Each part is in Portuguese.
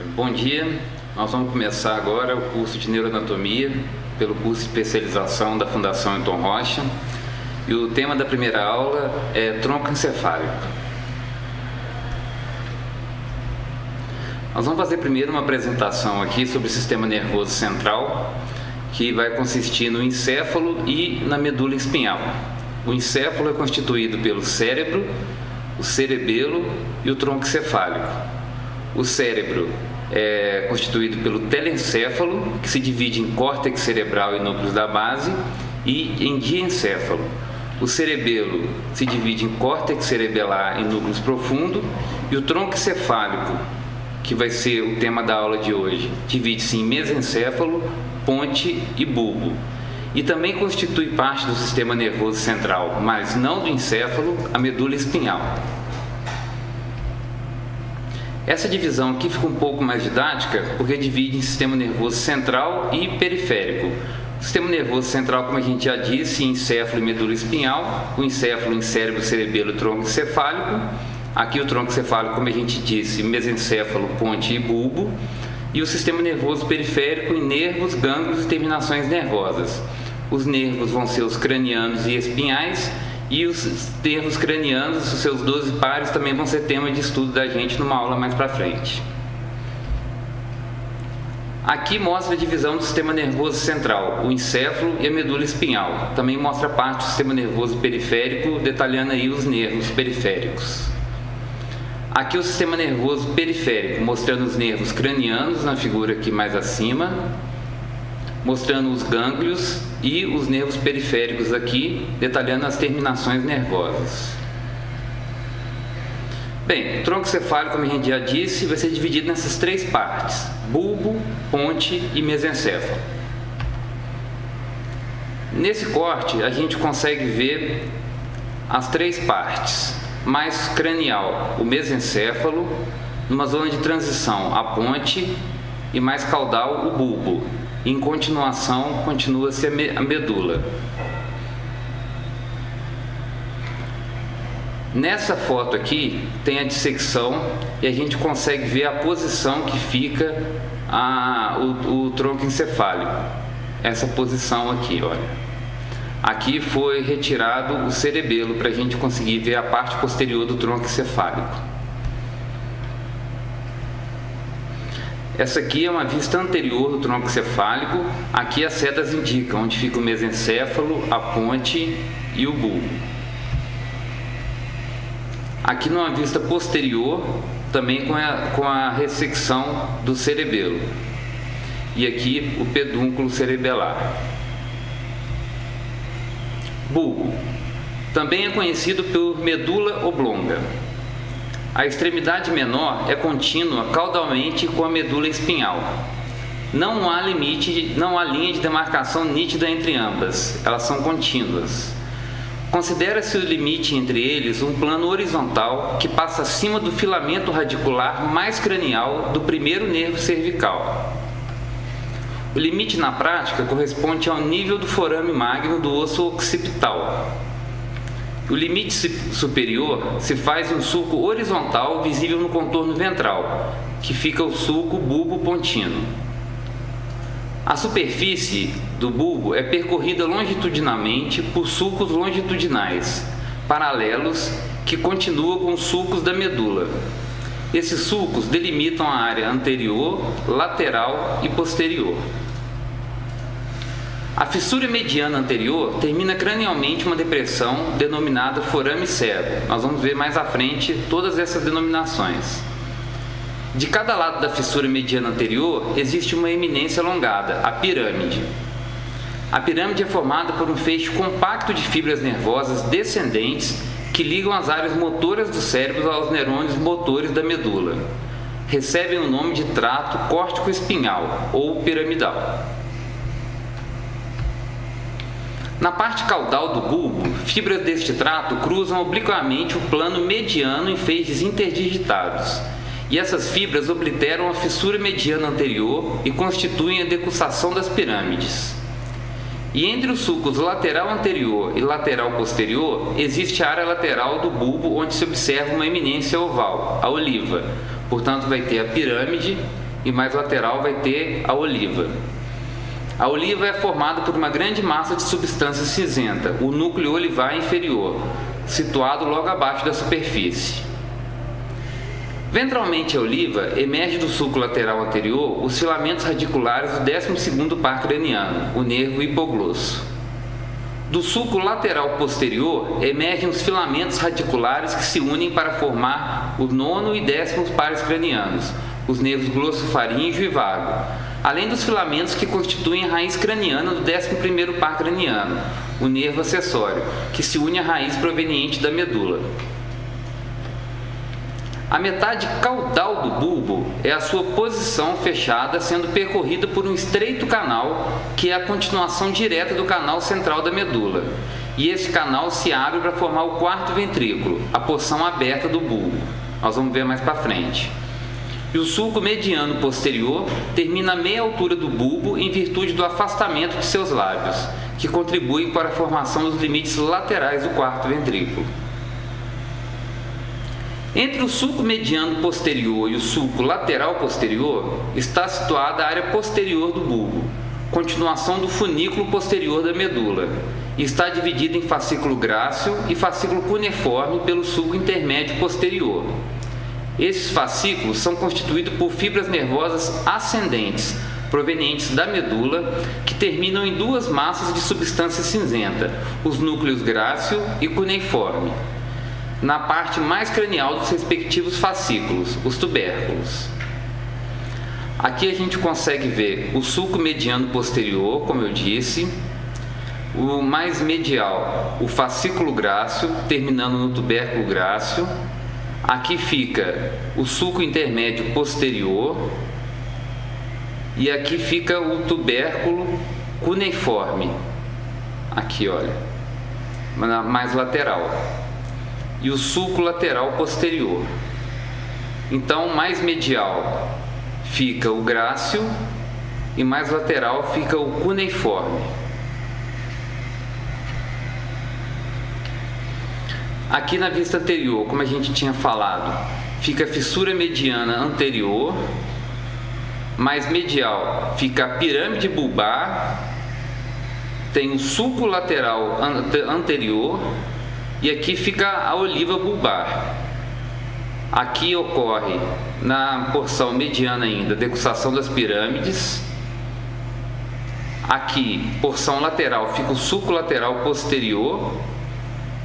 Bom dia, nós vamos começar agora o curso de Neuroanatomia pelo curso de especialização da Fundação Ailton Rocha e o tema da primeira aula é tronco encefálico. Nós vamos fazer primeiro uma apresentação aqui sobre o sistema nervoso central, que vai consistir no encéfalo e na medula espinhal. O encéfalo é constituído pelo cérebro, o cerebelo e o tronco encefálico. O cérebro é constituído pelo telencéfalo, que se divide em córtex cerebral e núcleos da base, e em diencéfalo. O cerebelo se divide em córtex cerebelar e núcleos profundos, e o tronco encefálico, que vai ser o tema da aula de hoje, divide-se em mesencéfalo, ponte e bulbo. E também constitui parte do sistema nervoso central, mas não do encéfalo, a medula espinhal. Essa divisão aqui fica um pouco mais didática, porque divide em sistema nervoso central e periférico. O sistema nervoso central, como a gente já disse, encéfalo e medula espinhal, o encéfalo em cérebro, cerebelo e tronco encefálico. Aqui o tronco encefálico, como a gente disse, mesencéfalo, ponte e bulbo. E o sistema nervoso periférico em nervos, gânglios e terminações nervosas. Os nervos vão ser os cranianos e espinhais, e os nervos cranianos, os seus 12 pares, também vão ser tema de estudo da gente numa aula mais para frente. Aqui mostra a divisão do sistema nervoso central, o encéfalo e a medula espinhal. Também mostra a parte do sistema nervoso periférico, detalhando aí os nervos periféricos. Aqui o sistema nervoso periférico, mostrando os nervos cranianos na figura aqui mais acima, mostrando os gânglios e os nervos periféricos aqui, detalhando as terminações nervosas. Bem, o tronco encefálico, como a gente já disse, vai ser dividido nessas três partes: bulbo, ponte e mesencéfalo. Nesse corte, a gente consegue ver as três partes: mais cranial, o mesencéfalo, numa zona de transição, a ponte, e mais caudal, o bulbo. Em continuação, continua-se a medula. Nessa foto aqui tem a dissecção e a gente consegue ver a posição que fica o tronco encefálico. Essa posição aqui, olha. Aqui foi retirado o cerebelo para a gente conseguir ver a parte posterior do tronco encefálico. Essa aqui é uma vista anterior do tronco encefálico. Aqui as setas indicam onde fica o mesencéfalo, a ponte e o bulbo. Aqui numa vista posterior, também com a ressecção do cerebelo. E aqui o pedúnculo cerebelar. Bulbo também é conhecido por medula oblonga. A extremidade menor é contínua caudalmente com a medula espinhal. Não há linha de demarcação nítida entre ambas, elas são contínuas. Considera-se o limite entre eles um plano horizontal que passa acima do filamento radicular mais cranial do primeiro nervo cervical. O limite na prática corresponde ao nível do forame magno do osso occipital. O limite superior se faz em um sulco horizontal visível no contorno ventral, que fica o sulco bulbo-pontino. A superfície do bulbo é percorrida longitudinalmente por sulcos longitudinais, paralelos, que continuam com os sulcos da medula. Esses sulcos delimitam a área anterior, lateral e posterior. A fissura mediana anterior termina cranialmente uma depressão denominada forame cego. Nós vamos ver mais à frente todas essas denominações. De cada lado da fissura mediana anterior existe uma eminência alongada, a pirâmide. A pirâmide é formada por um feixe compacto de fibras nervosas descendentes que ligam as áreas motoras do cérebro aos neurônios motores da medula. Recebem o nome de trato córtico-espinhal ou piramidal. Na parte caudal do bulbo, fibras deste trato cruzam obliquamente o plano mediano em feixes interdigitados, e essas fibras obliteram a fissura mediana anterior e constituem a decussação das pirâmides. E entre os sulcos lateral anterior e lateral posterior, existe a área lateral do bulbo onde se observa uma eminência oval, a oliva. Portanto, vai ter a pirâmide e mais lateral vai ter a oliva. A oliva é formada por uma grande massa de substância cinzenta, o núcleo olivar inferior, situado logo abaixo da superfície. Ventralmente a oliva emerge do sulco lateral anterior os filamentos radiculares do 12º par craniano, o nervo hipoglosso. Do sulco lateral posterior emergem os filamentos radiculares que se unem para formar o 9º e 10º pares cranianos, os nervos glossofaríngeo e vago, além dos filamentos que constituem a raiz craniana do 11º par craniano, o nervo acessório, que se une à raiz proveniente da medula. A metade caudal do bulbo é a sua posição fechada, sendo percorrida por um estreito canal, que é a continuação direta do canal central da medula. E esse canal se abre para formar o 4º ventrículo, a porção aberta do bulbo. Nós vamos ver mais para frente. E o sulco mediano posterior termina a meia altura do bulbo em virtude do afastamento de seus lábios, que contribuem para a formação dos limites laterais do 4º ventrículo. Entre o sulco mediano posterior e o sulco lateral posterior está situada a área posterior do bulbo, continuação do funículo posterior da medula, e está dividida em fascículo grácil e fascículo cuneiforme pelo sulco intermédio posterior. Esses fascículos são constituídos por fibras nervosas ascendentes, provenientes da medula, que terminam em duas massas de substância cinzenta, os núcleos grácil e cuneiforme, na parte mais cranial dos respectivos fascículos, os tubérculos. Aqui a gente consegue ver o sulco mediano posterior, como eu disse, o mais medial, o fascículo grácil, terminando no tubérculo grácil. Aqui fica o sulco intermédio posterior e aqui fica o tubérculo cuneiforme. Aqui, olha, mais lateral. E o sulco lateral posterior. Então, mais medial fica o grácil e mais lateral fica o cuneiforme. Aqui na vista anterior, como a gente tinha falado, fica a fissura mediana anterior, mais medial fica a pirâmide bulbar, tem o sulco lateral anterior e aqui fica a oliva bulbar. Aqui ocorre, na porção mediana ainda, a decussação das pirâmides. Aqui, porção lateral, fica o sulco lateral posterior.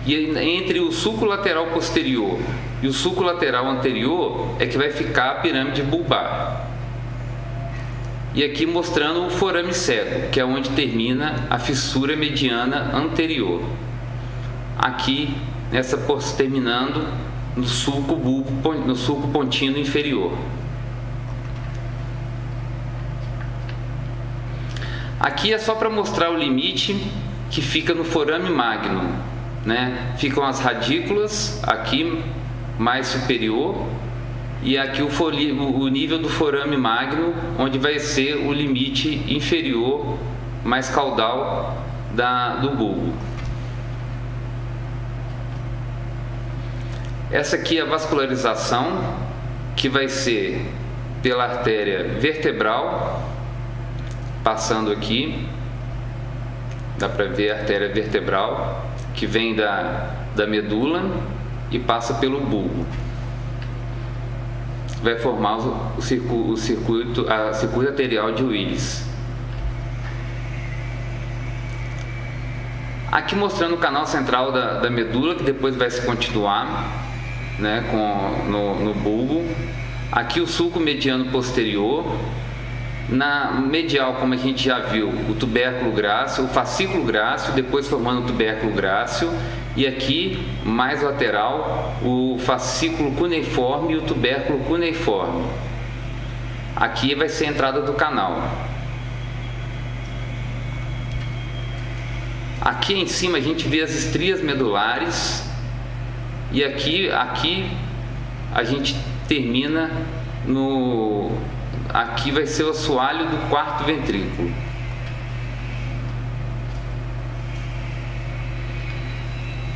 E entre o sulco lateral posterior e o sulco lateral anterior é que vai ficar a pirâmide bulbar. E aqui mostrando o forame cego, que é onde termina a fissura mediana anterior. Aqui, nessa porção, terminando no sulco bulbo, no sulco pontino inferior. Aqui é só para mostrar o limite que fica no forame magnum, né? Ficam as radículas aqui mais superior e aqui o nível do forame magnum, onde vai ser o limite inferior mais caudal do bulbo. Essa aqui é a vascularização, que vai ser pela artéria vertebral, passando aqui, dá para ver a artéria vertebral, que vem da medula e passa pelo bulbo. Vai formar o circuito arterial de Willis. Aqui mostrando o canal central da medula, que depois vai se continuar, né, no bulbo. Aqui o sulco mediano posterior. Na medial, como a gente já viu, o tubérculo grácil, o fascículo grácil, depois formando o tubérculo grácil, e aqui, mais lateral, o fascículo cuneiforme e o tubérculo cuneiforme. Aqui vai ser a entrada do canal. Aqui em cima a gente vê as estrias medulares, e aqui a gente termina no... Aqui vai ser o assoalho do 4º ventrículo.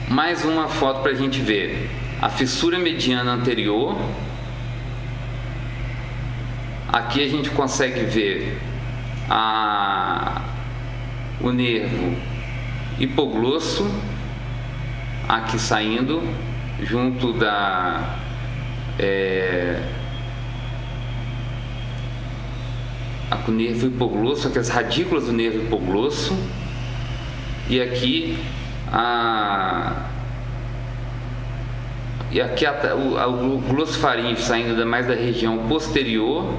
Mais uma foto para a gente ver a fissura mediana anterior. Aqui a gente consegue ver o nervo hipoglosso aqui saindo junto com o nervo hipoglosso, aqui as radículas do nervo hipoglosso, e aqui o glossofaríngeo saindo mais da região posterior,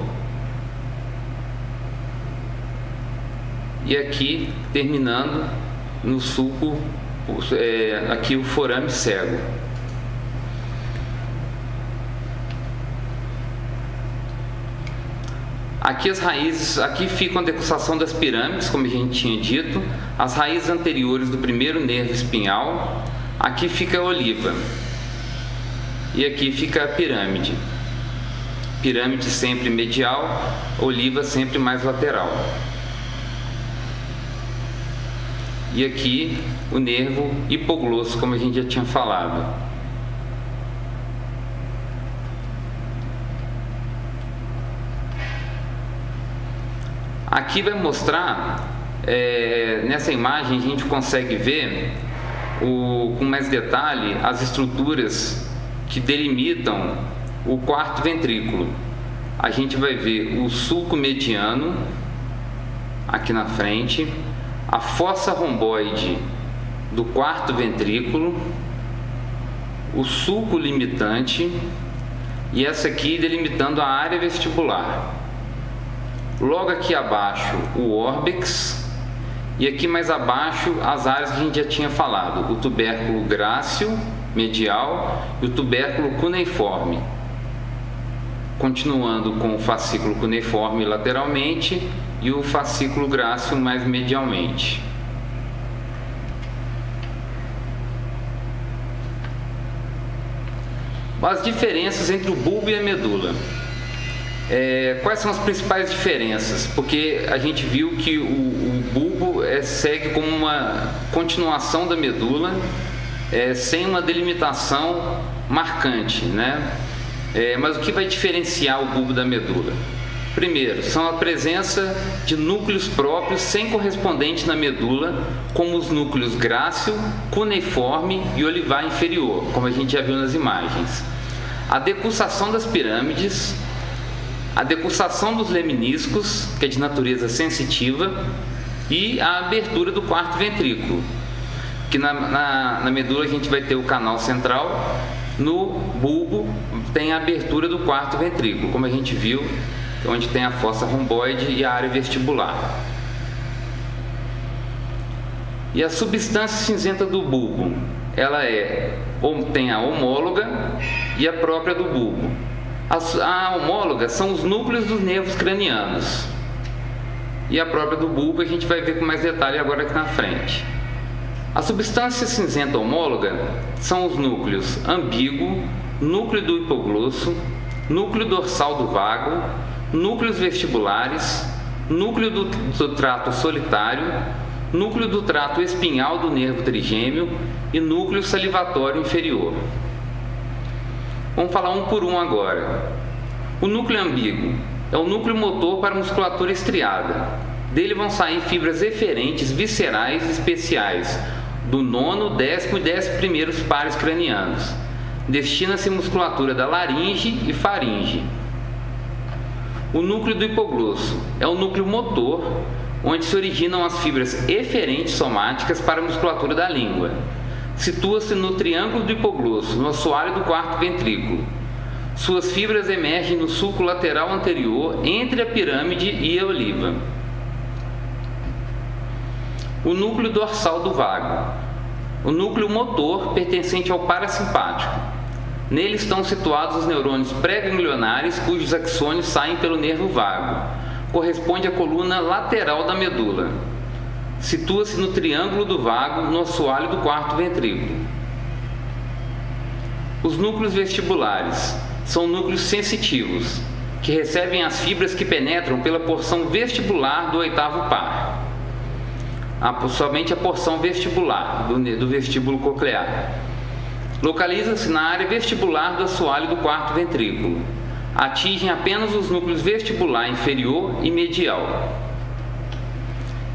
e aqui terminando no sulco, aqui o forame cego. Aqui as raízes, aqui fica a decussação das pirâmides, como a gente tinha dito, as raízes anteriores do primeiro nervo espinhal. Aqui fica a oliva e aqui fica a pirâmide. Pirâmide sempre medial, oliva sempre mais lateral. E aqui o nervo hipoglosso, como a gente já tinha falado. Aqui vai mostrar, nessa imagem a gente consegue ver com mais detalhe as estruturas que delimitam o quarto ventrículo. A gente vai ver o sulco mediano aqui na frente, a fossa romboide do quarto ventrículo, o sulco limitante e essa aqui delimitando a área vestibular. Logo aqui abaixo o órbex e aqui mais abaixo as áreas que a gente já tinha falado, o tubérculo grácil medial e o tubérculo cuneiforme, continuando com o fascículo cuneiforme lateralmente e o fascículo grácil mais medialmente. As diferenças entre o bulbo e a medula. Quais são as principais diferenças? Porque a gente viu que o bulbo segue como uma continuação da medula, sem uma delimitação marcante, né? Mas o que vai diferenciar o bulbo da medula? Primeiro, são a presença de núcleos próprios sem correspondente na medula, como os núcleos grácil, cuneiforme e olivar inferior, como a gente já viu nas imagens. A decussação das pirâmides, a decussação dos leminiscos, que é de natureza sensitiva, e a abertura do quarto ventrículo, que na medula a gente vai ter o canal central, no bulbo tem a abertura do quarto ventrículo, como a gente viu, onde tem a fossa romboide e a área vestibular. E a substância cinzenta do bulbo, ela tem a homóloga e a própria do bulbo. A homóloga são os núcleos dos nervos cranianos e a própria do bulbo a gente vai ver com mais detalhe agora aqui na frente. A substância cinzenta homóloga são os núcleos ambíguo, núcleo do hipoglosso, núcleo dorsal do vago, núcleos vestibulares, núcleo do trato solitário, núcleo do trato espinhal do nervo trigêmeo e núcleo salivatório inferior. Vamos falar um por um agora. O núcleo ambíguo é o núcleo motor para a musculatura estriada. Dele vão sair fibras eferentes viscerais especiais do 9º, 10º e 11º pares cranianos. Destina-se musculatura da laringe e faringe. O núcleo do hipoglosso é o núcleo motor, onde se originam as fibras eferentes somáticas para a musculatura da língua. Situa-se no triângulo do hipoglosso, no assoalho do quarto ventrículo. Suas fibras emergem no sulco lateral anterior, entre a pirâmide e a oliva. O núcleo dorsal do vago. O núcleo motor pertencente ao parasimpático. Nele estão situados os neurônios pré-ganglionares, cujos axônios saem pelo nervo vago. Corresponde à coluna lateral da medula. Situa-se no triângulo do vago, no assoalho do quarto ventrículo. Os núcleos vestibulares são núcleos sensitivos, que recebem as fibras que penetram pela porção vestibular do oitavo par. Somente a porção vestibular do vestíbulo coclear. Localiza-se na área vestibular do assoalho do quarto ventrículo. atingem apenas os núcleos vestibular inferior e medial.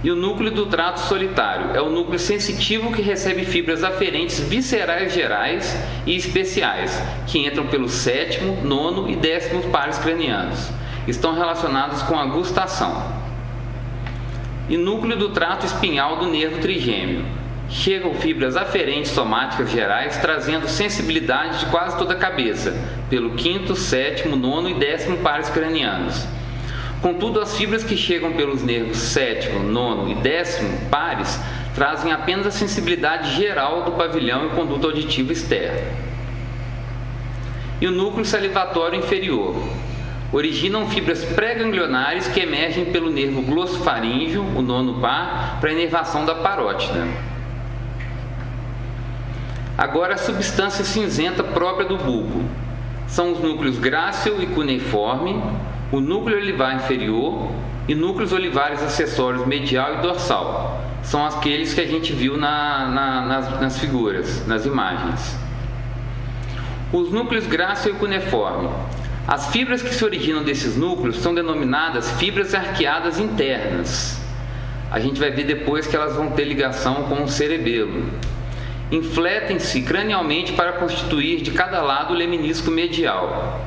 E o núcleo do trato solitário é o núcleo sensitivo que recebe fibras aferentes viscerais gerais e especiais, que entram pelo 7º, 9º e 10º pares cranianos. Estão relacionados com a gustação. E núcleo do trato espinhal do nervo trigêmeo. Chegam fibras aferentes somáticas gerais, trazendo sensibilidade de quase toda a cabeça, pelo 5º, 7º, 9º e 10º pares cranianos. Contudo, as fibras que chegam pelos nervos 7º, 9º e 10º pares trazem apenas a sensibilidade geral do pavilhão e conduto auditivo externo. E o núcleo salivatório inferior. Originam fibras pré-ganglionares que emergem pelo nervo glossofaríngeo, o 9º par, para a inervação da parótida. Agora, a substância cinzenta própria do bulbo. São os núcleos grácil e cuneiforme, o núcleo olivar inferior e núcleos olivares acessórios medial e dorsal. São aqueles que a gente viu nas figuras, nas imagens. Os núcleos grácil e cuneiforme. As fibras que se originam desses núcleos são denominadas fibras arqueadas internas. A gente vai ver depois que elas vão ter ligação com o cerebelo. Infletem-se cranialmente para constituir de cada lado o leminisco medial.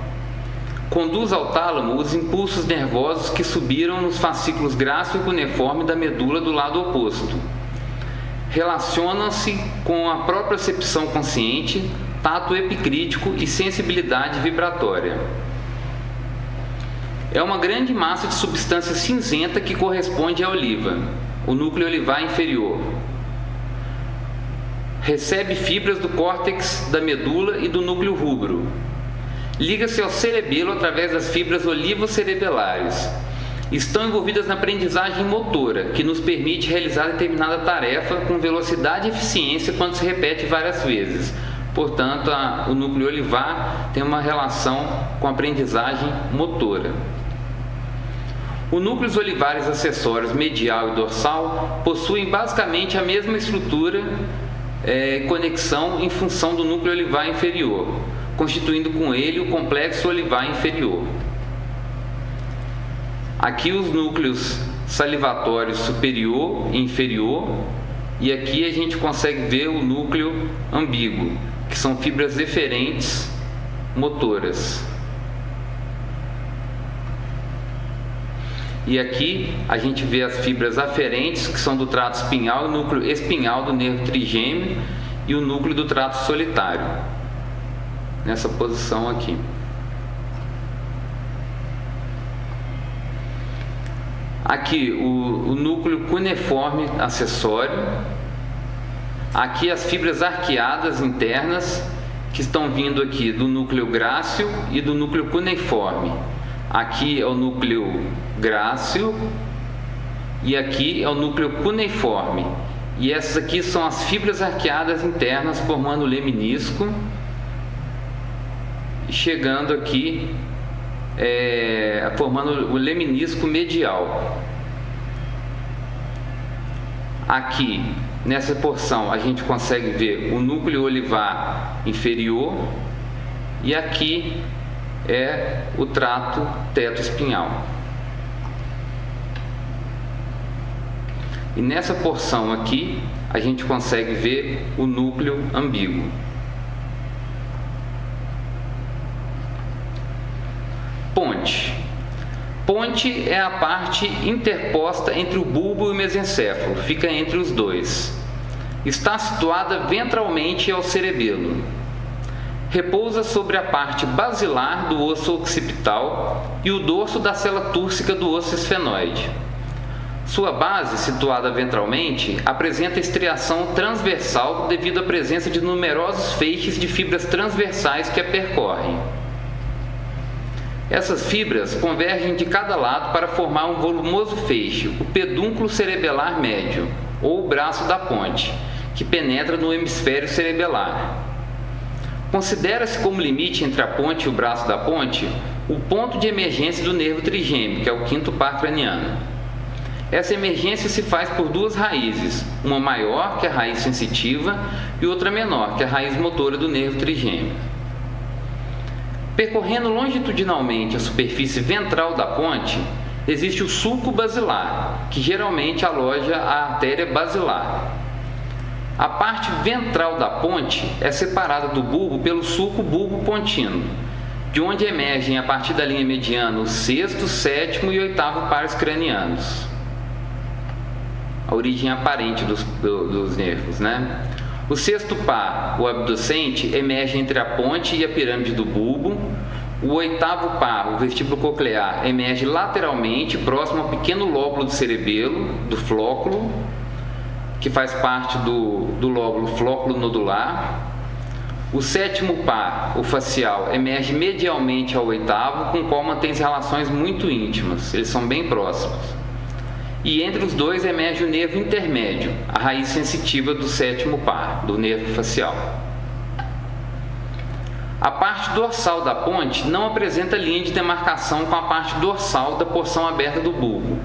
Conduz ao tálamo os impulsos nervosos que subiram nos fascículos grácil e cuneiforme da medula do lado oposto. Relacionam-se com a propriocepção consciente, tato epicrítico e sensibilidade vibratória. É uma grande massa de substância cinzenta que corresponde à oliva, o núcleo olivar inferior. Recebe fibras do córtex da medula e do núcleo rubro. Liga-se ao cerebelo através das fibras olivocerebelares. Estão envolvidas na aprendizagem motora, que nos permite realizar determinada tarefa com velocidade e eficiência quando se repete várias vezes. Portanto, o núcleo olivar tem uma relação com a aprendizagem motora. Os núcleos olivares acessórios medial e dorsal possuem basicamente a mesma estrutura e conexão em função do núcleo olivar inferior, constituindo com ele o complexo olivar inferior. Aqui os núcleos salivatórios superior e inferior, e aqui a gente consegue ver o núcleo ambíguo, que são fibras eferentes motoras. E aqui a gente vê as fibras aferentes, que são do trato espinhal, o núcleo espinhal do nervo trigêmeo e o núcleo do trato solitário, nessa posição aqui. Aqui o núcleo cuneiforme acessório. Aqui as fibras arqueadas internas, que estão vindo aqui do núcleo grácil e do núcleo cuneiforme. Aqui é o núcleo grácil e aqui é o núcleo cuneiforme. E essas aqui são as fibras arqueadas internas formando o leminisco, chegando aqui formando o leminisco medial. Aqui nessa porção a gente consegue ver o núcleo olivar inferior e aqui é o trato teto-espinhal. E nessa porção aqui a gente consegue ver o núcleo ambíguo. Ponte. Ponte é a parte interposta entre o bulbo e o mesencéfalo, fica entre os dois. Está situada ventralmente ao cerebelo. Repousa sobre a parte basilar do osso occipital e o dorso da célula túrcica do osso esfenoide. Sua base, situada ventralmente, apresenta estriação transversal devido à presença de numerosos feixes de fibras transversais que a percorrem. Essas fibras convergem de cada lado para formar um volumoso feixe, o pedúnculo cerebelar médio, ou o braço da ponte, que penetra no hemisfério cerebelar. Considera-se como limite entre a ponte e o braço da ponte o ponto de emergência do nervo trigêmeo, que é o 5º par craniano. Essa emergência se faz por duas raízes, uma maior, que é a raiz sensitiva, e outra menor, que é a raiz motora do nervo trigêmeo. Percorrendo longitudinalmente a superfície ventral da ponte, existe o sulco basilar, que geralmente aloja a artéria basilar. A parte ventral da ponte é separada do bulbo pelo sulco bulbo-pontino, de onde emergem a partir da linha mediana o sexto, sétimo e oitavo pares cranianos. A origem aparente dos nervos, né? O sexto par, o abducente, emerge entre a ponte e a pirâmide do bulbo. O oitavo par, o vestíbulo coclear, emerge lateralmente, próximo ao pequeno lóbulo do cerebelo, do flóculo, que faz parte do lóbulo flóculo nodular. O sétimo par, o facial, emerge medialmente ao oitavo, com o qual mantém-se relações muito íntimas, eles são bem próximos. E entre os dois emerge o nervo intermédio, a raiz sensitiva do sétimo par, do nervo facial. A parte dorsal da ponte não apresenta linha de demarcação com a parte dorsal da porção aberta do bulbo.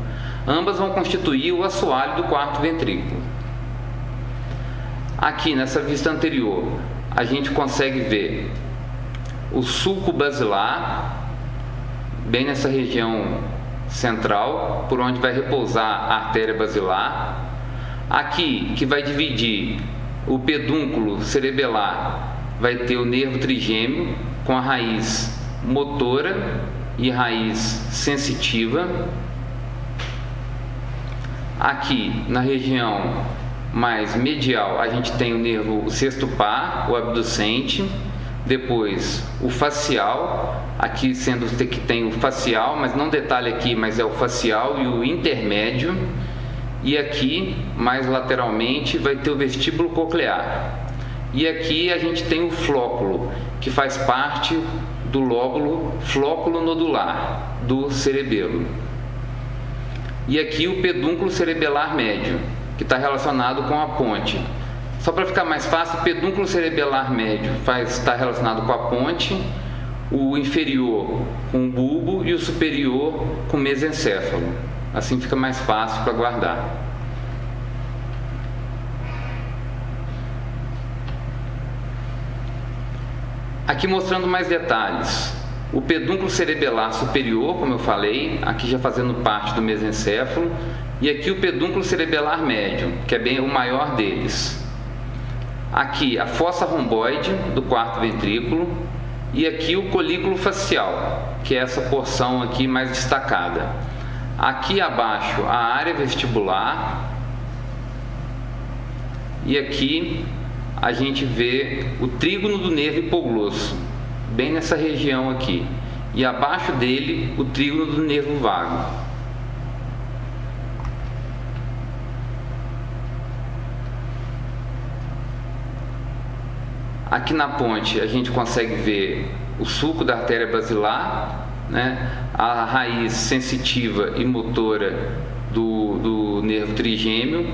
Ambas vão constituir o assoalho do quarto ventrículo. Aqui nessa vista anterior, a gente consegue ver o sulco basilar, bem nessa região central, por onde vai repousar a artéria basilar. Aqui, que vai dividir o pedúnculo cerebelar, vai ter o nervo trigêmeo com a raiz motora e raiz sensitiva. Aqui, na região mais medial, a gente tem o nervo, o sexto par, o abducente. Depois o facial, aqui sendo que tem o facial, mas não detalhe aqui, mas é o facial e o intermédio. E aqui, mais lateralmente, vai ter o vestíbulo coclear. E aqui a gente tem o flóculo, que faz parte do lóbulo flóculo nodular do cerebelo. E aqui o pedúnculo cerebelar médio, que está relacionado com a ponte. Só para ficar mais fácil, o pedúnculo cerebelar médio está relacionado com a ponte, o inferior com o bulbo e o superior com o mesencéfalo. Assim fica mais fácil para guardar. Aqui mostrando mais detalhes. O pedúnculo cerebelar superior, como eu falei, aqui já fazendo parte do mesencéfalo, e aqui o pedúnculo cerebelar médio, que é bem o maior deles. Aqui a fossa romboide do quarto ventrículo e aqui o colículo facial, que é essa porção aqui mais destacada. Aqui abaixo a área vestibular e aqui a gente vê o trígono do nervo hipoglosso, bem nessa região aqui, e abaixo dele o trígono do nervo vago. Aqui na ponte a gente consegue ver o sulco da artéria basilar, né? A raiz sensitiva e motora do nervo trigêmeo,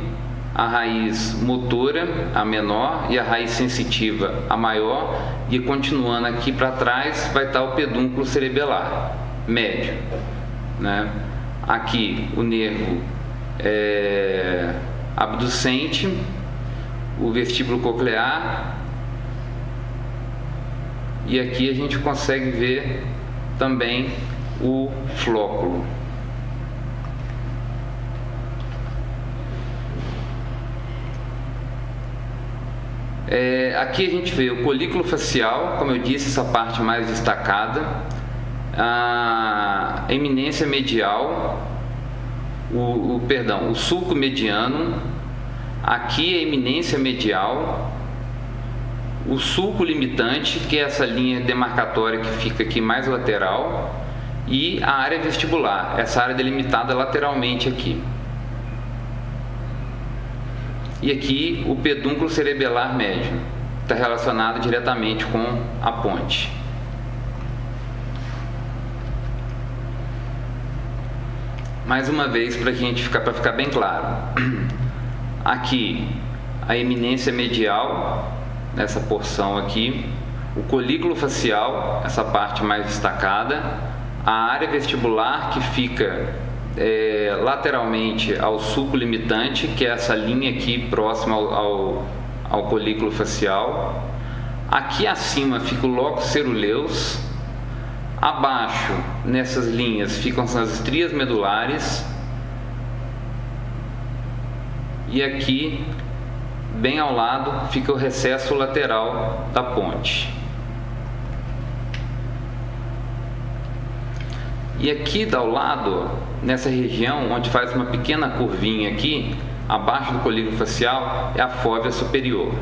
a raiz motora, a menor, e a raiz sensitiva, a maior, e continuando aqui para trás vai estar o pedúnculo cerebelar médio, né? Aqui o nervo abducente, o vestíbulo coclear, e aqui a gente consegue ver também o flóculo. Aqui a gente vê o colículo facial, como eu disse, essa parte mais destacada, a eminência medial, o sulco mediano, aqui a eminência medial, o sulco limitante, que é essa linha demarcatória que fica aqui mais lateral, e a área vestibular, essa área delimitada lateralmente aqui. E aqui o pedúnculo cerebelar médio, está relacionado diretamente com a ponte. Mais uma vez, para ficar bem claro, aqui a eminência medial, nessa porção aqui, o colículo facial, essa parte mais destacada, a área vestibular que fica lateralmente ao sulco limitante, que é essa linha aqui próxima ao colículo facial. Aqui acima fica o locus ceruleus, Abaixo, nessas linhas, ficam as estrias medulares. E aqui, bem ao lado, fica o recesso lateral da ponte. E aqui ao lado, nessa região, onde faz uma pequena curvinha aqui, abaixo do colículo facial, é a fóvea superior.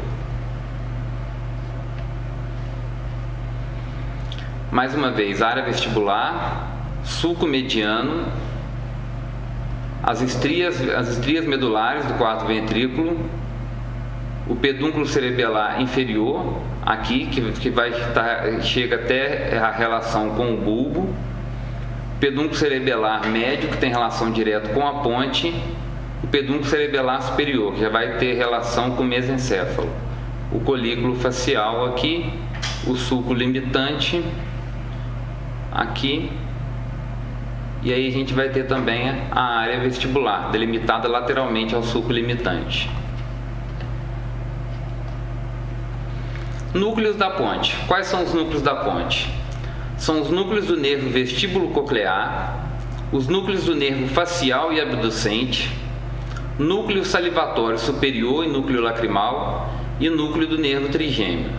Mais uma vez, área vestibular, sulco mediano, as estrias medulares do quarto ventrículo, o pedúnculo cerebelar inferior, aqui, que chega até a relação com o bulbo, pedúnculo cerebelar médio, que tem relação direta com a ponte, o pedúnculo cerebelar superior, que já vai ter relação com o mesencéfalo, o colículo facial aqui, o sulco limitante aqui, e aí a gente vai ter também a área vestibular, delimitada lateralmente ao sulco limitante. Núcleos da ponte. Quais são os núcleos da ponte? São os núcleos do nervo vestíbulo-coclear, os núcleos do nervo facial e abducente, núcleo salivatório superior e núcleo lacrimal e núcleo do nervo trigêmeo.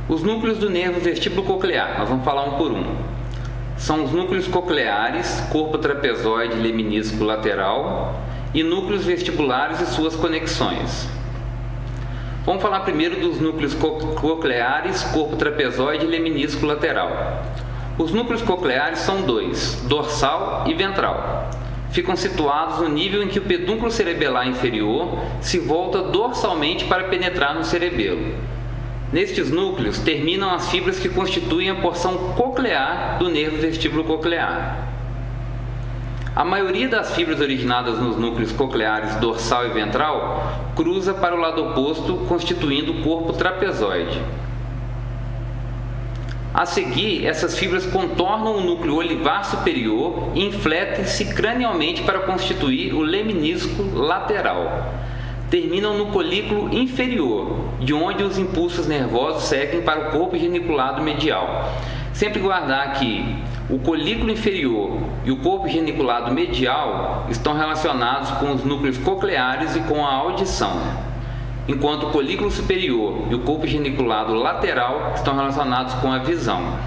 Os núcleos do nervo vestíbulo-coclear, nós vamos falar um por um. São os núcleos cocleares, corpo trapezoide, leminísco lateral e núcleos vestibulares e suas conexões. Vamos falar primeiro dos núcleos cocleares, corpo trapezoide e leminísco lateral. Os núcleos cocleares são dois, dorsal e ventral. Ficam situados no nível em que o pedúnculo cerebelar inferior se volta dorsalmente para penetrar no cerebelo. Nestes núcleos terminam as fibras que constituem a porção coclear do nervo vestíbulo-coclear. A maioria das fibras originadas nos núcleos cocleares dorsal e ventral cruza para o lado oposto, constituindo o corpo trapezoide. A seguir, essas fibras contornam o núcleo olivar superior e infletem-se cranialmente para constituir o leminísco lateral. Terminam no colículo inferior, de onde os impulsos nervosos seguem para o corpo geniculado medial. Sempre guardar que o colículo inferior e o corpo geniculado medial estão relacionados com os núcleos cocleares e com a audição, enquanto o colículo superior e o corpo geniculado lateral estão relacionados com a visão.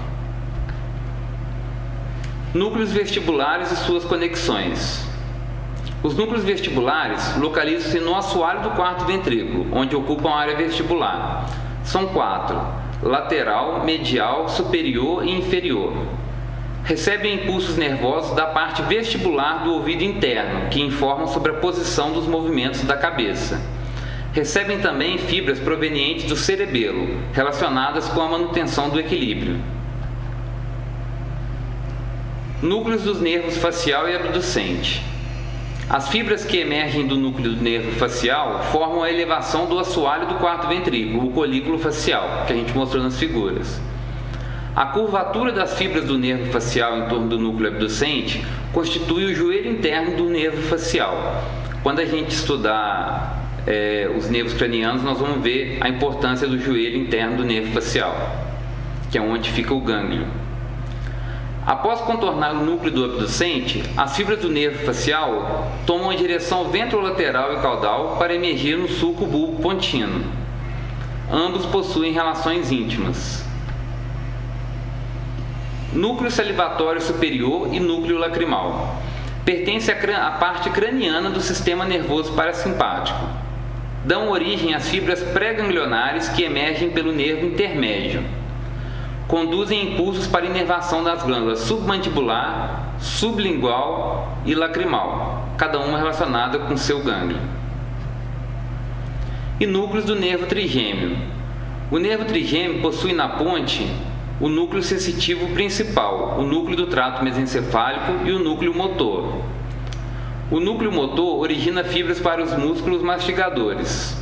Núcleos vestibulares e suas conexões. Os núcleos vestibulares localizam-se no assoalho do quarto ventrículo, onde ocupam a área vestibular. São 4: lateral, medial, superior e inferior. Recebem impulsos nervosos da parte vestibular do ouvido interno, que informam sobre a posição dos movimentos da cabeça. Recebem também fibras provenientes do cerebelo, relacionadas com a manutenção do equilíbrio. Núcleos dos nervos facial e abducente. As fibras que emergem do núcleo do nervo facial formam a elevação do assoalho do quarto ventrículo, o colículo facial, que a gente mostrou nas figuras. A curvatura das fibras do nervo facial em torno do núcleo abducente constitui o joelho interno do nervo facial. Quando a gente estudar os nervos cranianos, nós vamos ver a importância do joelho interno do nervo facial, que é onde fica o gânglio. Após contornar o núcleo do abducente, as fibras do nervo facial tomam a direção ventrolateral e caudal para emergir no sulco bulbo pontino. Ambos possuem relações íntimas. Núcleo salivatório superior e núcleo lacrimal. Pertence à parte craniana do sistema nervoso parasimpático. Dão origem às fibras pré-ganglionares que emergem pelo nervo intermédio. Conduzem impulsos para inervação das glândulas submandibular, sublingual e lacrimal, cada uma relacionada com seu gânglio. E núcleos do nervo trigêmeo. O nervo trigêmeo possui na ponte o núcleo sensitivo principal, o núcleo do trato mesencefálico e o núcleo motor. O núcleo motor origina fibras para os músculos mastigadores.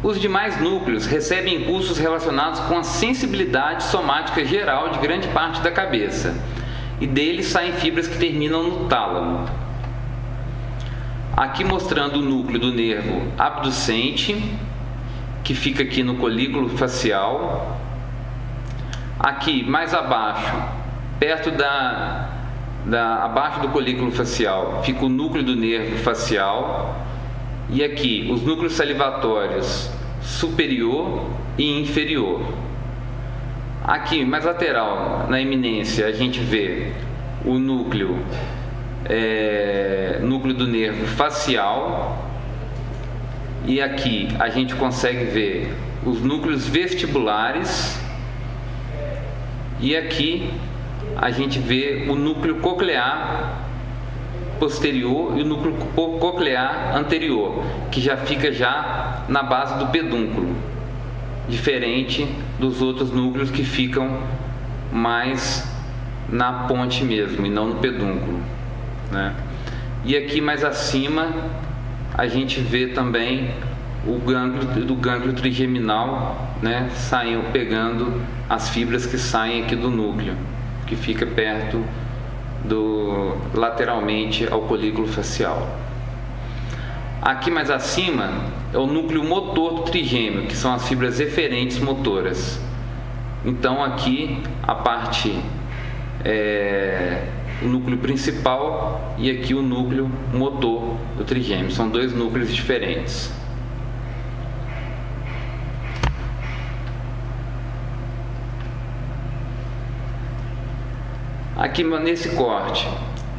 Os demais núcleos recebem impulsos relacionados com a sensibilidade somática geral de grande parte da cabeça, e deles saem fibras que terminam no tálamo. Aqui mostrando o núcleo do nervo abducente, que fica aqui no colículo facial. Aqui, mais abaixo, perto abaixo do colículo facial, fica o núcleo do nervo facial. E aqui, os núcleos salivatórios superior e inferior. Aqui, mais lateral, na eminência, a gente vê o núcleo do nervo facial. E aqui a gente consegue ver os núcleos vestibulares. E aqui a gente vê o núcleo coclear posterior e o núcleo coclear anterior, que já fica na base do pedúnculo, diferente dos outros núcleos que ficam mais na ponte mesmo e não no pedúnculo, né? E aqui mais acima a gente vê também o gânglio trigeminal, né, pegando as fibras que saem aqui do núcleo, que fica perto lateralmente ao colículo facial. Aqui mais acima é o núcleo motor do trigêmeo, que são as fibras eferentes motoras. Então aqui a parte o núcleo principal e aqui o núcleo motor do trigêmeo. São dois núcleos diferentes. Aqui nesse corte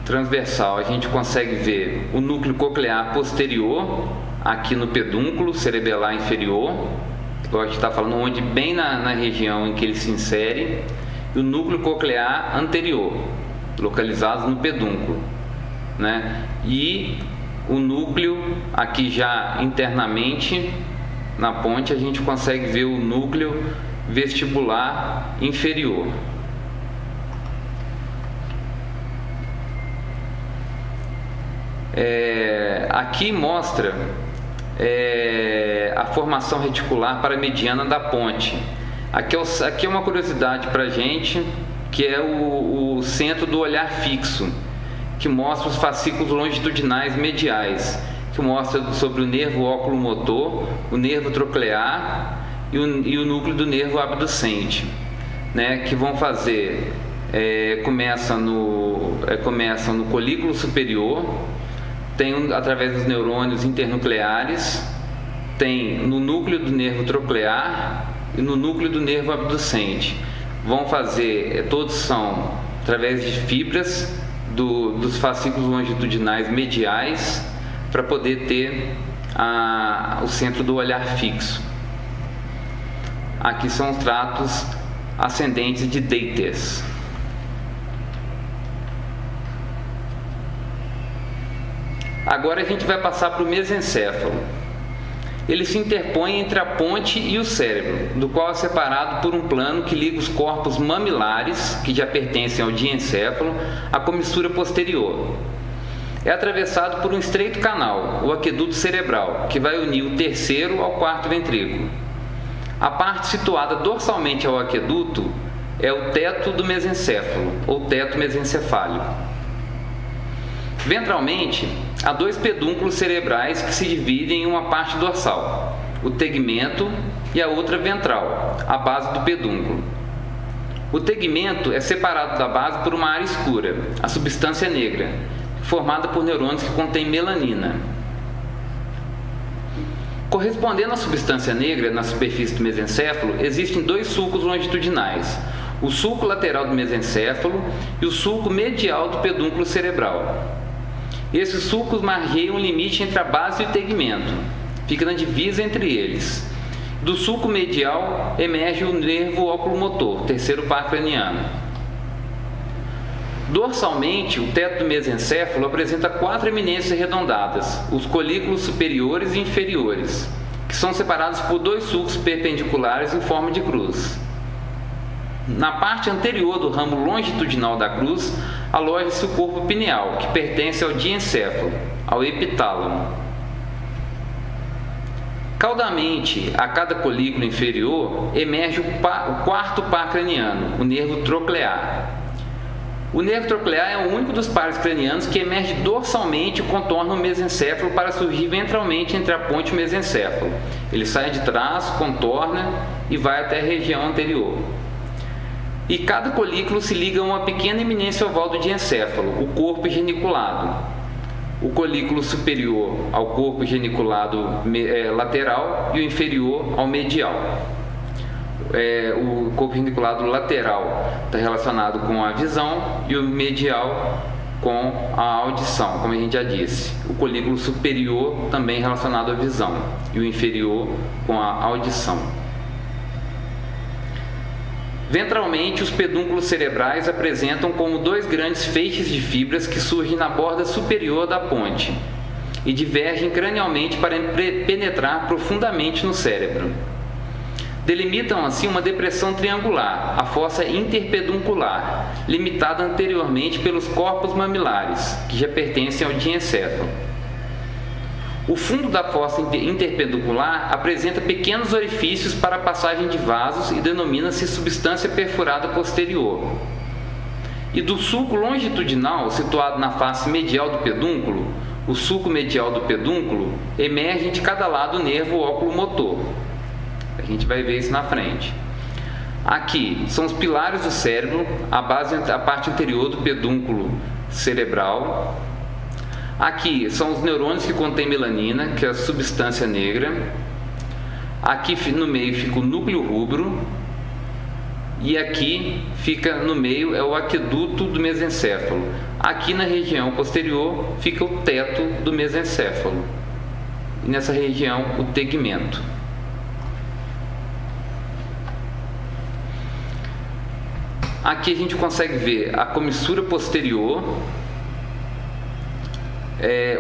transversal a gente consegue ver o núcleo coclear posterior aqui no pedúnculo cerebelar inferior, que a gente está falando onde bem na região em que ele se insere, e o núcleo coclear anterior, localizado no pedúnculo, né? E o núcleo aqui já internamente na ponte a gente consegue ver o núcleo vestibular inferior. Aqui mostra a formação reticular paramediana da ponte. Aqui é uma curiosidade para a gente, que é o centro do olhar fixo, que mostra os fascículos longitudinais mediais, que mostra sobre o nervo oculomotor, o nervo troclear e o núcleo do nervo abducente, né, que vão fazer, começa no colículo superior, tem através dos neurônios internucleares, tem no núcleo do nervo troclear e no núcleo do nervo abducente. Vão fazer, todos são através de fibras dos fascículos longitudinais mediais, para poder ter o centro do olhar fixo. Aqui são os tratos ascendentes de Deites. Agora a gente vai passar para o mesencéfalo. Ele se interpõe entre a ponte e o cérebro, do qual é separado por um plano que liga os corpos mamilares, que já pertencem ao diencéfalo, à comissura posterior. É atravessado por um estreito canal, o aqueduto cerebral, que vai unir o terceiro ao quarto ventrículo. A parte situada dorsalmente ao aqueduto é o teto do mesencéfalo, ou teto mesencefálico. Ventralmente, há dois pedúnculos cerebrais que se dividem em uma parte dorsal, o tegmento, e a outra ventral, a base do pedúnculo. O tegmento é separado da base por uma área escura, a substância negra, formada por neurônios que contêm melanina. Correspondendo à substância negra na superfície do mesencéfalo, existem dois sulcos longitudinais, o sulco lateral do mesencéfalo e o sulco medial do pedúnculo cerebral. Esses sulcos margeiam o limite entre a base e o tegmento, fica na divisa entre eles. Do sulco medial emerge o nervo oculomotor, terceiro par craniano. Dorsalmente, o teto do mesencéfalo apresenta quatro eminências arredondadas, os colículos superiores e inferiores, que são separados por dois sulcos perpendiculares em forma de cruz. Na parte anterior do ramo longitudinal da cruz, aloja-se o corpo pineal, que pertence ao diencéfalo, ao epitálamo. Caudalmente, a cada colículo inferior, emerge o quarto par craniano, o nervo troclear. O nervo troclear é o único dos pares cranianos que emerge dorsalmente e contorna o mesencéfalo para surgir ventralmente entre a ponte e o mesencéfalo. Ele sai de trás, contorna e vai até a região anterior. E cada colículo se liga a uma pequena eminência oval do diencéfalo, o corpo geniculado. O colículo superior ao corpo geniculado lateral e o inferior ao medial. O corpo geniculado lateral está relacionado com a visão e o medial com a audição, como a gente já disse. O colículo superior também relacionado à visão e o inferior com a audição. Ventralmente, os pedúnculos cerebrais apresentam como dois grandes feixes de fibras que surgem na borda superior da ponte e divergem cranialmente para penetrar profundamente no cérebro. Delimitam assim uma depressão triangular, a fossa interpeduncular, limitada anteriormente pelos corpos mamilares, que já pertencem ao diencéfalo. O fundo da fossa interpeduncular apresenta pequenos orifícios para a passagem de vasos e denomina-se substância perfurada posterior. E do sulco longitudinal, situado na face medial do pedúnculo, o sulco medial do pedúnculo emerge de cada lado o nervo óculo-motor. A gente vai ver isso na frente. Aqui são os pilares do cérebro, a parte anterior do pedúnculo cerebral. Aqui são os neurônios que contêm melanina, que é a substância negra. Aqui no meio fica o núcleo rubro. E aqui fica no meio é o aqueduto do mesencéfalo. Aqui na região posterior fica o teto do mesencéfalo. E nessa região o tegmento. Aqui a gente consegue ver a comissura posterior,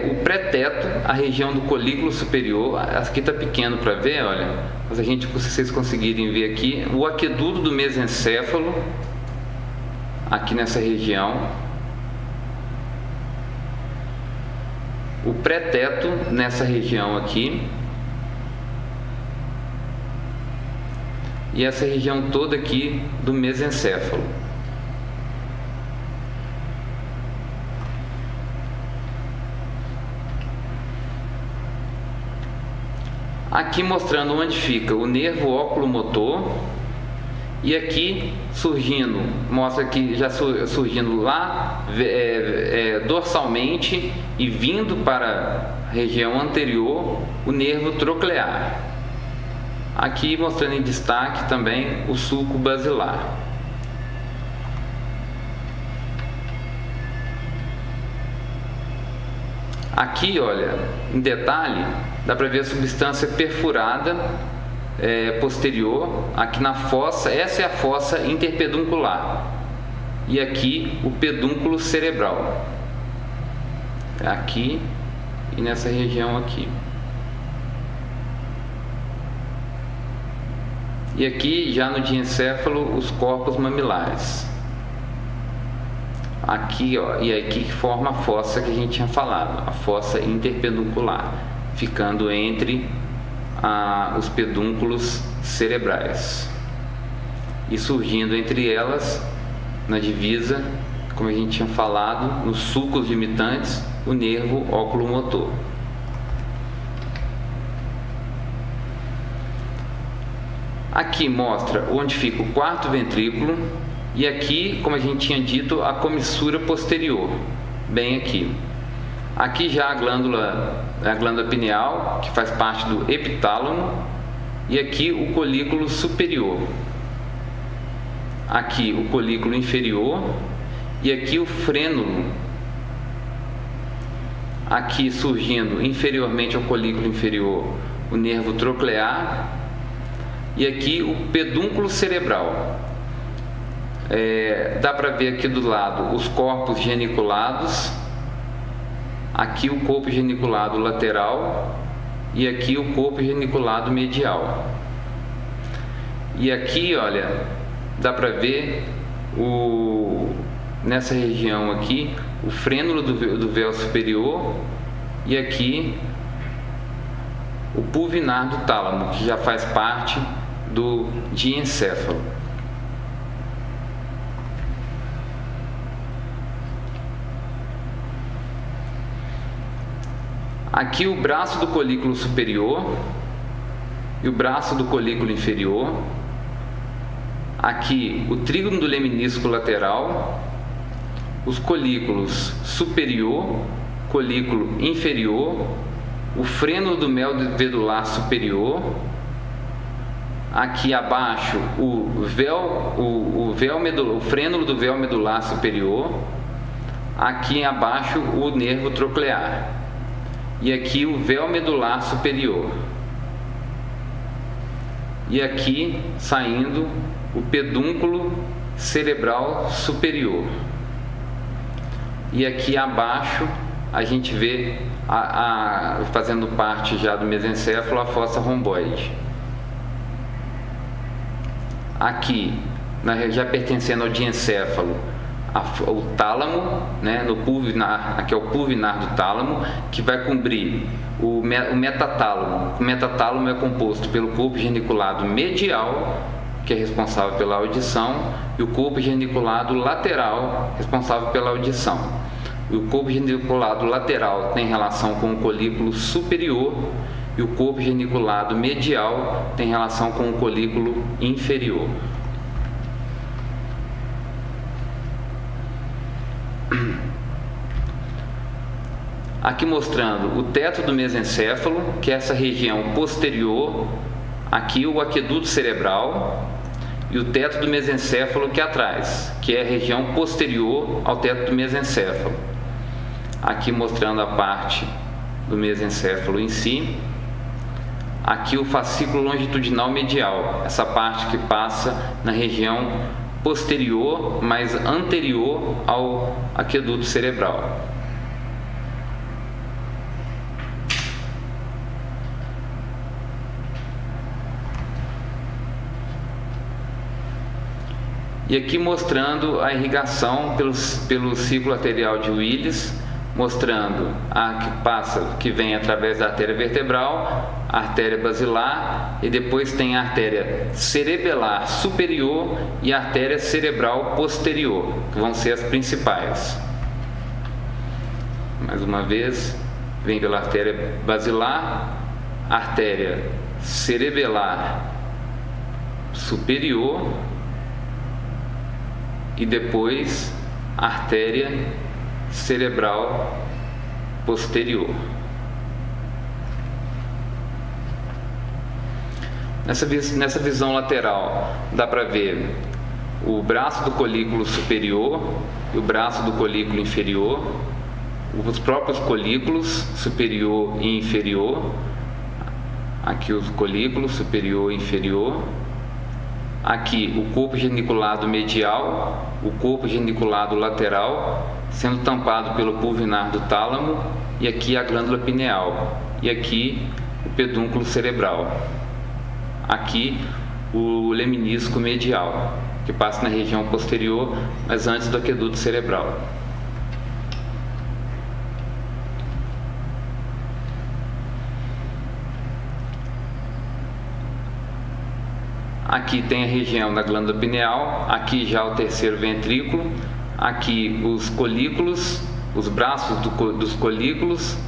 o pré-teto, a região do colículo superior. Aqui está pequeno para ver, olha, mas se vocês conseguirem ver aqui, o aqueduto do mesencéfalo, aqui nessa região, o pré-teto nessa região aqui, e essa região toda aqui do mesencéfalo. Aqui mostrando onde fica o nervo óculo-motor, e aqui surgindo, mostra que já surgindo lá dorsalmente e vindo para a região anterior o nervo troclear. Aqui mostrando em destaque também o sulco basilar. Aqui, olha, em detalhe, dá para ver a substância perfurada posterior. Aqui na fossa, essa é a fossa interpeduncular. E aqui o pedúnculo cerebral. Aqui e nessa região aqui. E aqui já no diencéfalo os corpos mamilares. Aqui, ó, e aqui que forma a fossa que a gente tinha falado, a fossa interpeduncular, ficando entre os pedúnculos cerebrais. E surgindo entre elas, na divisa, como a gente tinha falado, nos sulcos limitantes, o nervo óculo-motor. Aqui mostra onde fica o quarto ventrículo e aqui, como a gente tinha dito, a comissura posterior, bem aqui. Aqui já a glândula pineal, que faz parte do epitálamo, e aqui o colículo superior. Aqui o colículo inferior e aqui o frênulo. Aqui surgindo inferiormente ao colículo inferior o nervo troclear. E aqui o pedúnculo cerebral. Dá para ver aqui do lado os corpos geniculados, aqui o corpo geniculado lateral e aqui o corpo geniculado medial. E aqui, olha, dá para ver nessa região aqui o frênulo do véu superior e aqui o pulvinar do tálamo, que já faz parte do diencéfalo. Aqui o braço do colículo superior e o braço do colículo inferior. aqui o trígono do leminisco lateral, os colículos superior, colículo inferior, o frênulo do mel medular superior, aqui abaixo o frênulo do véu medular superior, aqui abaixo o nervo troclear e aqui o véu medular superior, e aqui saindo o pedúnculo cerebral superior, e aqui abaixo a gente vê fazendo parte já do mesencéfalo a fossa romboide. Aqui, já pertencendo ao diencéfalo, o tálamo, né, no pulvinar, aqui é o pulvinar do tálamo, que vai cobrir o metatálamo. O metatálamo é composto pelo corpo geniculado medial, que é responsável pela audição, e o corpo geniculado lateral, responsável pela audição. E o corpo geniculado lateral tem relação com o colículo superior, e o corpo geniculado medial tem relação com o colículo inferior. Aqui mostrando o teto do mesencéfalo, que é essa região posterior, aqui o aqueduto cerebral, e o teto do mesencéfalo que é atrás, que é a região posterior ao teto do mesencéfalo. Aqui mostrando a parte do mesencéfalo em si. Aqui o fascículo longitudinal medial, essa parte que passa na região posterior, mas anterior ao aqueduto cerebral. E aqui mostrando a irrigação pelo ciclo arterial de Willis, mostrando que vem através da artéria vertebral, a artéria basilar, e depois tem a artéria cerebelar superior e a artéria cerebral posterior, que vão ser as principais. Mais uma vez, vem pela artéria basilar, artéria cerebelar superior e depois artéria cerebral posterior. Nessa visão lateral dá para ver o braço do colículo superior e o braço do colículo inferior, os próprios colículos superior e inferior, aqui os colículos superior e inferior, aqui o corpo geniculado medial, o corpo geniculado lateral, sendo tampado pelo pulvinar do tálamo, e aqui a glândula pineal, e aqui o pedúnculo cerebral. Aqui o leminisco medial, que passa na região posterior, mas antes do aqueduto cerebral. Aqui tem a região da glândula pineal, aqui já o terceiro ventrículo, aqui os colículos, os braços dos colículos,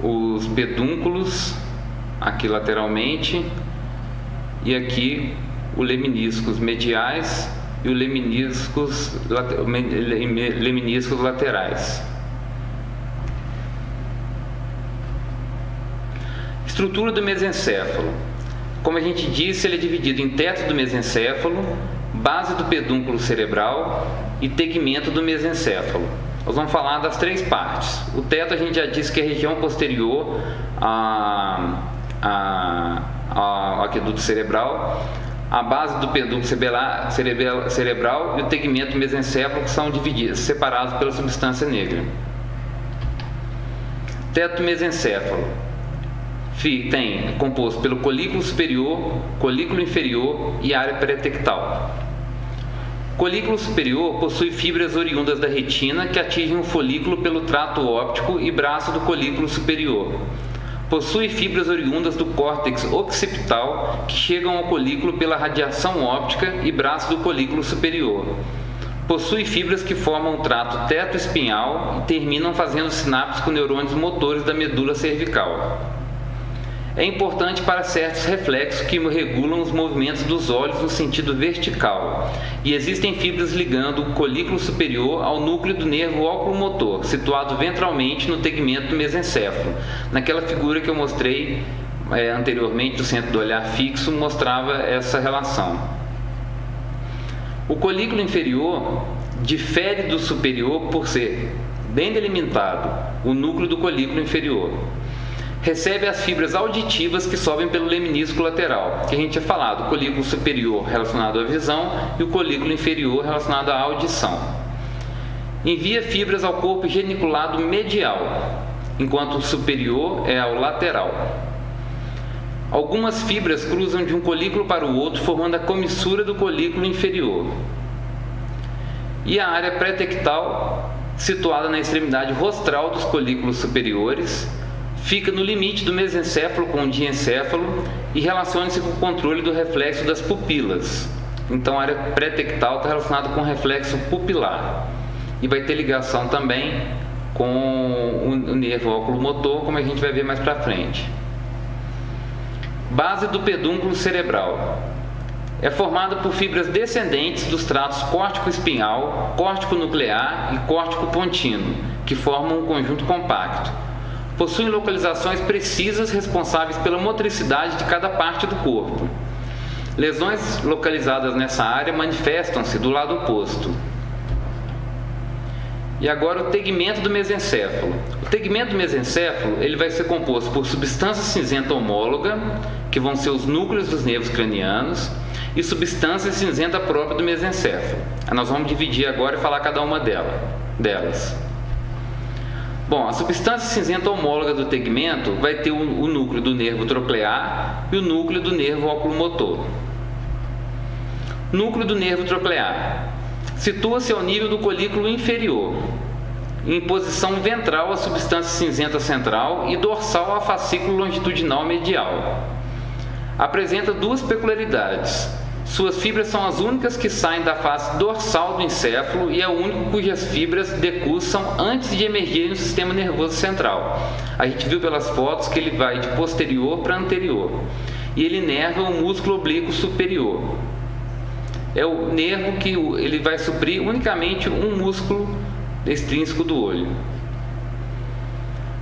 os pedúnculos, aqui lateralmente, e aqui os leminiscos mediais e os leminiscos laterais. Estrutura do mesencéfalo. Como a gente disse, ele é dividido em teto do mesencéfalo, base do pedúnculo cerebral e tegmento do mesencéfalo. Nós vamos falar das três partes. O teto a gente já disse que é a região posterior ao aqueduto cerebral, a base do pedúnculo cerebral e o tegmento mesencéfalo, que são divididos, separados pela substância negra. Teto mesencéfalo é composto pelo colículo superior, colículo inferior e área peritectal. O colículo superior possui fibras oriundas da retina que atingem o folículo pelo trato óptico e braço do colículo superior. Possui fibras oriundas do córtex occipital que chegam ao colículo pela radiação óptica e braço do colículo superior. Possui fibras que formam o trato teto-espinhal e terminam fazendo sinapses com neurônios motores da medula cervical. É importante para certos reflexos que regulam os movimentos dos olhos no sentido vertical, e existem fibras ligando o colículo superior ao núcleo do nervo oculomotor, situado ventralmente no tegmento do mesencéfalo. Naquela figura que eu mostrei anteriormente do centro do olhar fixo, mostrava essa relação. O colículo inferior difere do superior por ser bem delimitado, o núcleo do colículo inferior. Recebe as fibras auditivas que sobem pelo leminísculo lateral, que a gente tinha falado, o colículo superior relacionado à visão e o colículo inferior relacionado à audição. Envia fibras ao corpo geniculado medial, enquanto o superior é ao lateral. Algumas fibras cruzam de um colículo para o outro, formando a comissura do colículo inferior. E a área pré-tectal, situada na extremidade rostral dos colículos superiores, fica no limite do mesencéfalo com o diencéfalo e relaciona-se com o controle do reflexo das pupilas. Então a área pré-tectal está relacionada com o reflexo pupilar e vai ter ligação também com o nervo oculomotor, como a gente vai ver mais para frente. Base do pedúnculo cerebral. É formada por fibras descendentes dos tratos córtico-espinhal, córtico-nuclear e córtico-pontino, que formam um conjunto compacto. Possuem localizações precisas responsáveis pela motricidade de cada parte do corpo. Lesões localizadas nessa área manifestam-se do lado oposto. E agora o tegmento do mesencéfalo. O tegmento do mesencéfalo ele vai ser composto por substância cinzenta homóloga, que vão ser os núcleos dos nervos cranianos, e substância cinzenta própria do mesencéfalo. Nós vamos dividir agora e falar cada uma delas. Bom, a substância cinzenta homóloga do tegmento vai ter o núcleo do nervo troclear e o núcleo do nervo oculomotor. Núcleo do nervo troclear. Situa-se ao nível do colículo inferior, em posição ventral à substância cinzenta central e dorsal à fascículo longitudinal medial. Apresenta duas peculiaridades. Suas fibras são as únicas que saem da face dorsal do encéfalo e é o único cujas fibras decussam antes de emergirem no sistema nervoso central. A gente viu pelas fotos que ele vai de posterior para anterior e ele inerva o músculo oblíquo superior. É o nervo que ele vai suprir unicamente um músculo extrínseco do olho.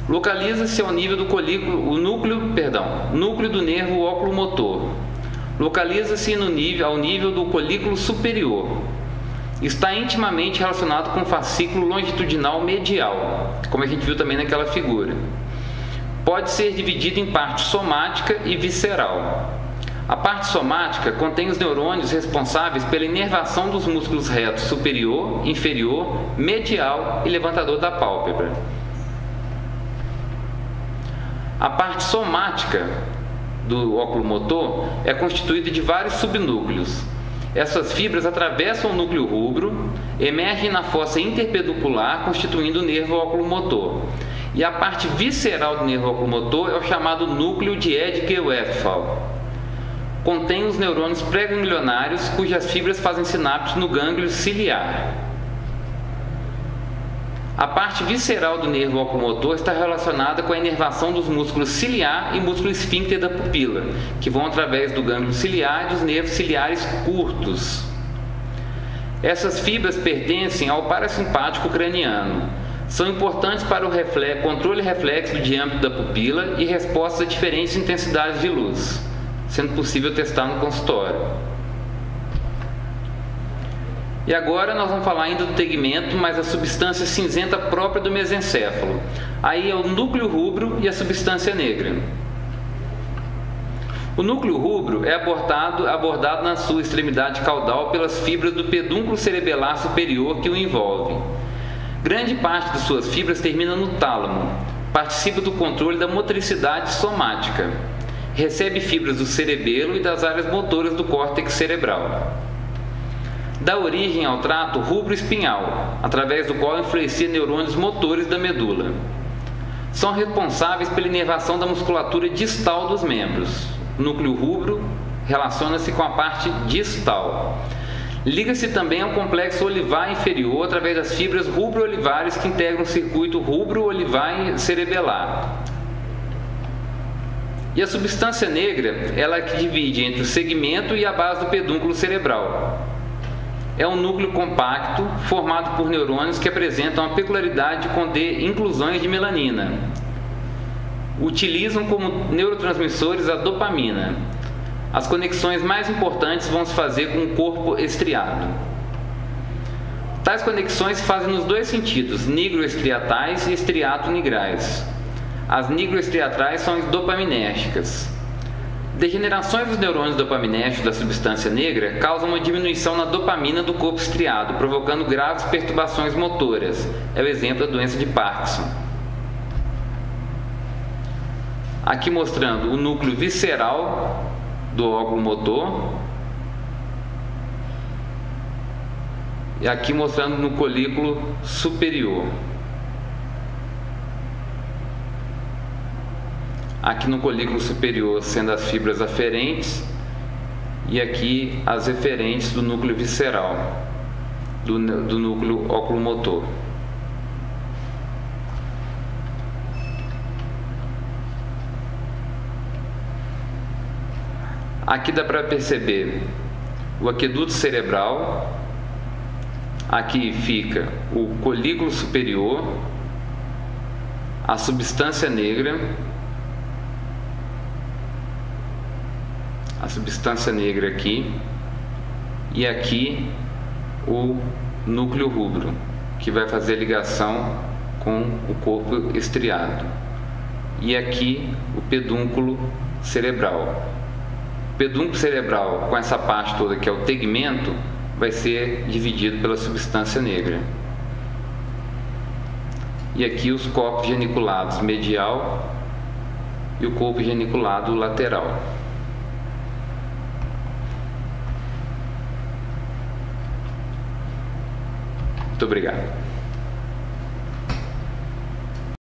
Localiza-se ao nível do colículo, núcleo do nervo oculomotor. Localiza-se ao nível do colículo superior. Está intimamente relacionado com o fascículo longitudinal medial, como a gente viu também naquela figura. Pode ser dividido em parte somática e visceral. A parte somática contém os neurônios responsáveis pela inervação dos músculos retos superior, inferior, medial e levantador da pálpebra. A parte somática do oculomotor é constituída de vários subnúcleos. Essas fibras atravessam o núcleo rubro, emergem na fossa interpeduncular, constituindo o nervo oculomotor. E a parte visceral do nervo oculomotor é o chamado núcleo de Edge-Westphal. Contém os neurônios pré-ganglionários, cujas fibras fazem sinapses no gânglio ciliar. A parte visceral do nervo oculomotor está relacionada com a inervação dos músculos ciliar e músculo esfíncter da pupila, que vão através do gânglio ciliar e dos nervos ciliares curtos. Essas fibras pertencem ao parasimpático craniano. São importantes para o controle reflexo do diâmetro da pupila e respostas a diferentes intensidades de luz, sendo possível testar no consultório. E agora nós vamos falar ainda do tegmento, mas a substância cinzenta própria do mesencéfalo. Aí é o núcleo rubro e a substância negra. O núcleo rubro é abordado na sua extremidade caudal pelas fibras do pedúnculo cerebelar superior que o envolve. Grande parte de suas fibras termina no tálamo, participa do controle da motricidade somática. Recebe fibras do cerebelo e das áreas motoras do córtex cerebral. Dá origem ao trato rubro-espinhal, através do qual influencia neurônios motores da medula. São responsáveis pela inervação da musculatura distal dos membros. O núcleo rubro relaciona-se com a parte distal. Liga-se também ao complexo olivar inferior através das fibras rubro-olivares que integram o circuito rubro-olivar cerebelar. E a substância negra, ela é que divide entre o segmento e a base do pedúnculo cerebral. É um núcleo compacto formado por neurônios que apresentam a peculiaridade de conter inclusões de melanina. Utilizam como neurotransmissores a dopamina. As conexões mais importantes vão se fazer com o corpo estriado. Tais conexões se fazem nos dois sentidos, nigroestriatais e estriato-nigrais. As nigroestriatais são dopaminérgicas. Degenerações dos neurônios dopaminérgicos da substância negra causam uma diminuição na dopamina do corpo estriado, provocando graves perturbações motoras. É o exemplo da doença de Parkinson. Aqui mostrando o núcleo visceral do óculo motor. E aqui mostrando no colículo superior. Aqui no colículo superior sendo as fibras aferentes e aqui as eferentes do núcleo visceral, do núcleo oculomotor. Aqui dá para perceber o aqueduto cerebral, aqui fica o colículo superior, a substância negra, aqui, e aqui o núcleo rubro, que vai fazer ligação com o corpo estriado, e aqui o pedúnculo cerebral. O pedúnculo cerebral, com essa parte toda que é o tegmento, vai ser dividido pela substância negra. E aqui os corpos geniculados medial e o corpo geniculado lateral. Muito obrigado.